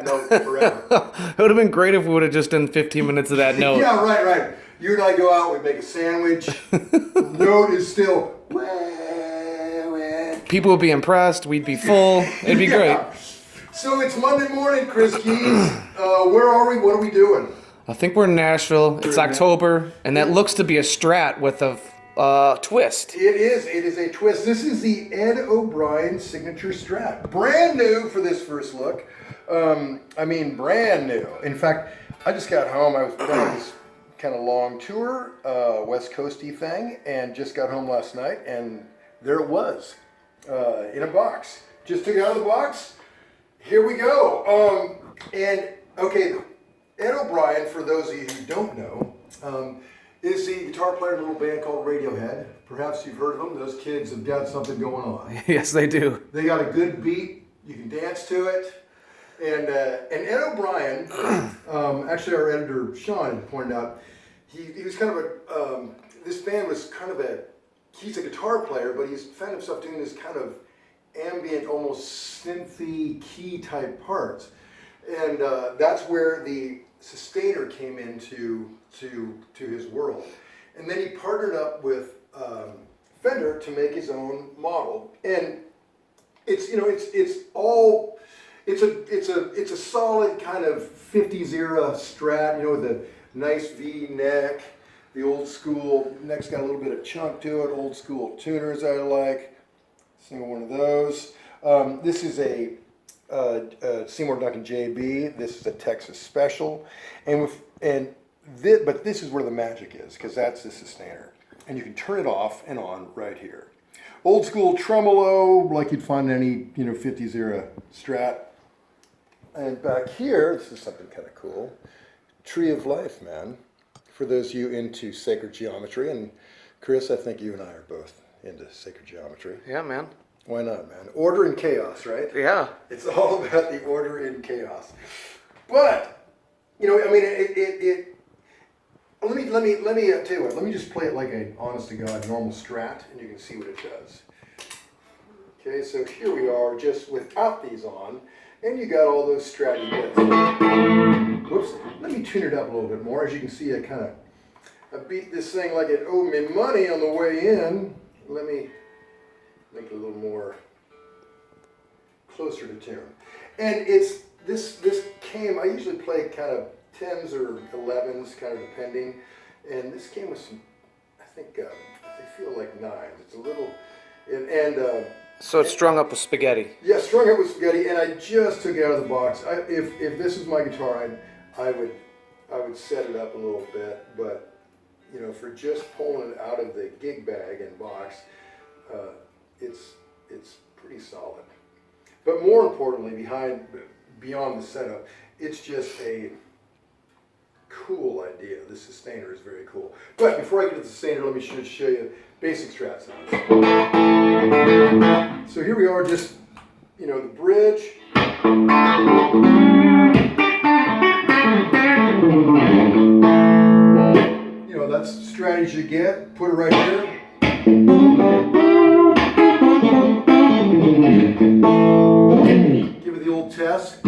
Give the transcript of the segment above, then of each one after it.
that note forever. It would have been great if we would have just done 15 minutes of that note. Yeah, right. You and I go out, we make a sandwich. The note is still. People would be impressed. We'd be full. It'd be great. So it's Monday morning, Chris Keys. Where are we? What are we doing? I think we're in Nashville. It's October, and that looks to be a Strat with a twist. It is. It is a twist. This is the Ed O'Brien signature Strat. Brand new for this first look. I mean, brand new. In fact, I just got home. I was on this kind of long tour, West Coasty thing, and just got home last night, and there it was in a box. Just took it out of the box. Here we go. And okay, Ed O'Brien, for those of you who don't know, is the guitar player in a little band called Radiohead. Perhaps you've heard of them. Those kids have got something going on. Yes, they do. They got a good beat. You can dance to it. And Ed O'Brien, actually our editor Sean had pointed out, he was kind of a, this band was kind of he's a guitar player, but he's found himself doing this kind of ambient, almost synthy key type parts. And that's where the sustainer came into his world. And then he partnered up with Fender to make his own model. And it's a solid kind of 50s era Strat, with a nice V neck, the old school neck's got a little bit of chunk to it, old school tuners I like. Single one of those. This is a Seymour Duncan JB. This is a Texas Special, but this is where the magic is, because that's the sustainer, and you can turn it off and on right here. Old school tremolo, like you'd find in any 50s era Strat. And back here, this is something kind of cool. Tree of Life, man. For those of you into sacred geometry, and Chris, I think you and I are both into sacred geometry. Yeah, man. Why not, man? Order and chaos, right? Yeah. It's all about the order and chaos. But, let me tell you what, let me just play it like an honest to God normal Strat, and you can see what it does. Okay, so here we are, just without these on, and you got all those Stratty bits. Whoops, let me tune it up a little bit more. As you can see, I beat this thing like it owed me money on the way in. Let me make it a little more closer to tune. And this came, I usually play kind of 10s or 11s, kind of depending. And this came with some, I think, they feel like 9s. It's a little, So it's strung up with spaghetti. Yeah, strung up with spaghetti, and I just took it out of the box. If this was my guitar, I would set it up a little bit, but for just pulling it out of the gig bag and box, it's pretty solid. But more importantly, beyond the setup, it's just a cool idea. The sustainer is very cool. But before I get to the sustainer, let me show you basic Strat sounds. So here we are, just the bridge. That's Strat as you get. Put it right here. Give it the old test.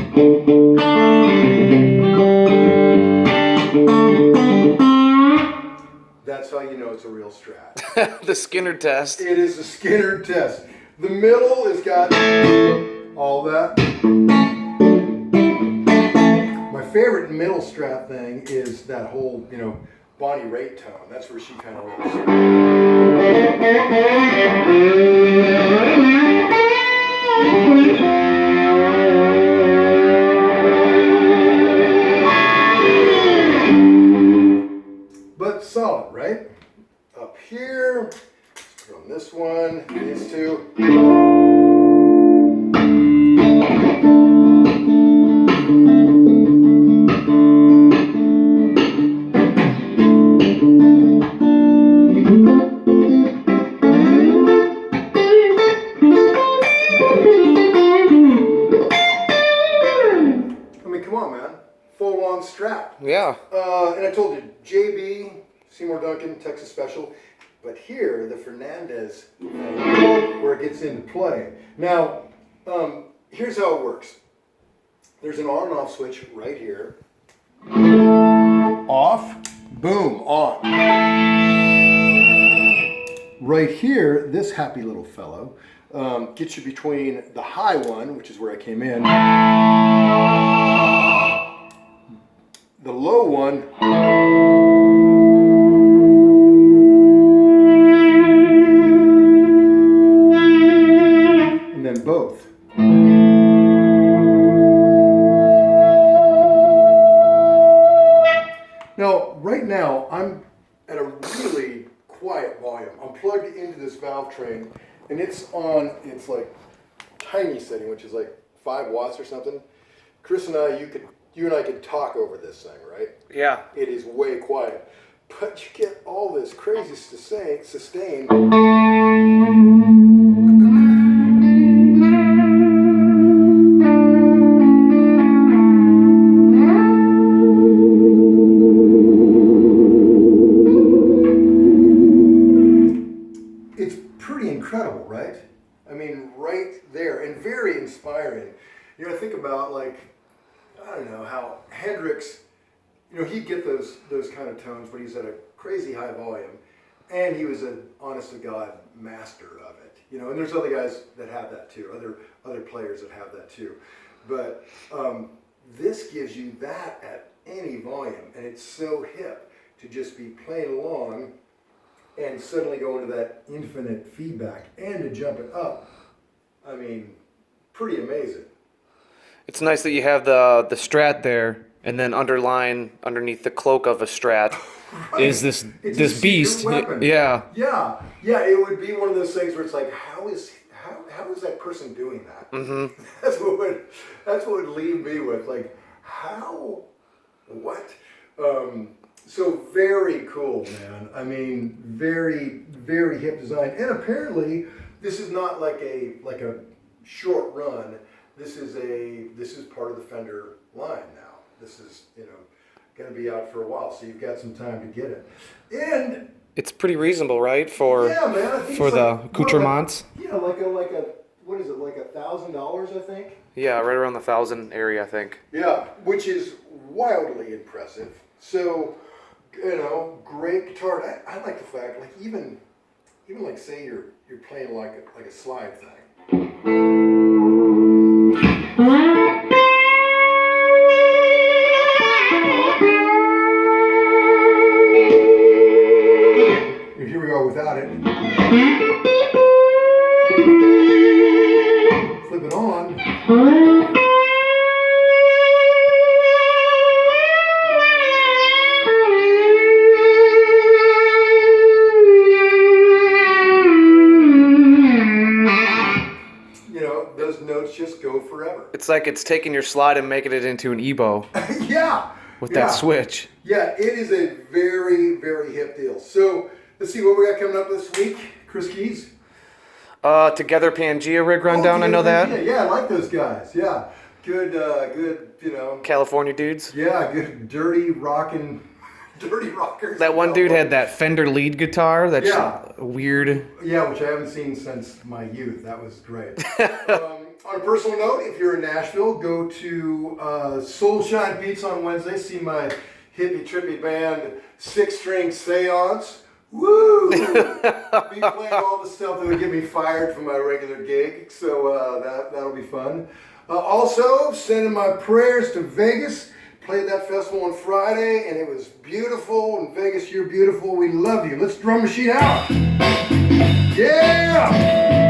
That's how you know it's a real Strat. The Skinner test. It is the Skinner test. The middle has got all that. My favorite middle Strat thing is that whole, Bonnie Raitt tone. That's where she kind of lives. But solid, right? Up here, let's put on this one, these two. Full-on Strat. Yeah. And I told you, JB, Seymour Duncan, Texas Special. But here, the Fernandez thing, where it gets into play. Now, here's how it works. There's an on and off switch right here. Off, boom, on. Right here, this happy little fellow gets you between the high one, which is where I came in, the low one, and then both. Now, right now, I'm at a really quiet volume. I'm plugged into this valve train, and it's on, it's like tiny setting, which is like 5 watts or something. Chris and I, you and I could talk over this thing, right? Yeah. It is way quiet. But you get all this crazy sustain. It's pretty incredible, right? I mean, right there, and very inspiring. You know, I think about, like, I don't know, how Hendrix, you know, he'd get those kind of tones, but he's at a crazy high volume, and he was an honest-to-God master of it. You know, and there's other guys that have that too, other players that have that too. But this gives you that at any volume, and it's so hip to just be playing along and suddenly go into that infinite feedback and to jump it up. I mean, pretty amazing. It's nice that you have the Strat there, and then underneath the cloak of a Strat Right. is this It's this a beast. secret weapon. Yeah. Yeah, it would be one of those things where it's like, how is that person doing that? Mm-hmm. That's what would leave me with, like, how, what? So very cool, man. I mean, very, very hip design, and apparently this is not like a short run. This is part of the Fender line now. This is, you know, going to be out for a while, so you've got some time to get it. And It's pretty reasonable, right? For yeah, man, I think for it's the like, accoutrements. Yeah, like a what is it, like $1,000, I think? Yeah, right around the 1,000 area, I think. Yeah, which is wildly impressive. So, you know, great guitar. I like the fact, like, even like, say you're playing like a slide thing. Here we go without it. Flip it on. You know, those notes just go forever. It's like it's taking your slide and making it into an EBO Yeah. with that switch. Yeah, it is a very, very hip deal. So let's see what we got coming up this week. Chris Keys. Together Pangea rig rundown. I know that. Yeah, I like those guys. Yeah, good, you know. California dudes. Yeah, good, dirty rockers. That one dude had that Fender lead guitar. That's weird. Yeah, which I haven't seen since my youth. That was great. On a personal note, if you're in Nashville, go to Soul Shine Pizza on Wednesday. See my hippie trippy band 6-String Seance. Woo! Be playing all the stuff that would get me fired from my regular gig, so that'll be fun. Also, sending my prayers to Vegas. Played that festival on Friday, and it was beautiful. In Vegas, you're beautiful. We love you. Let's drum machine out. Yeah!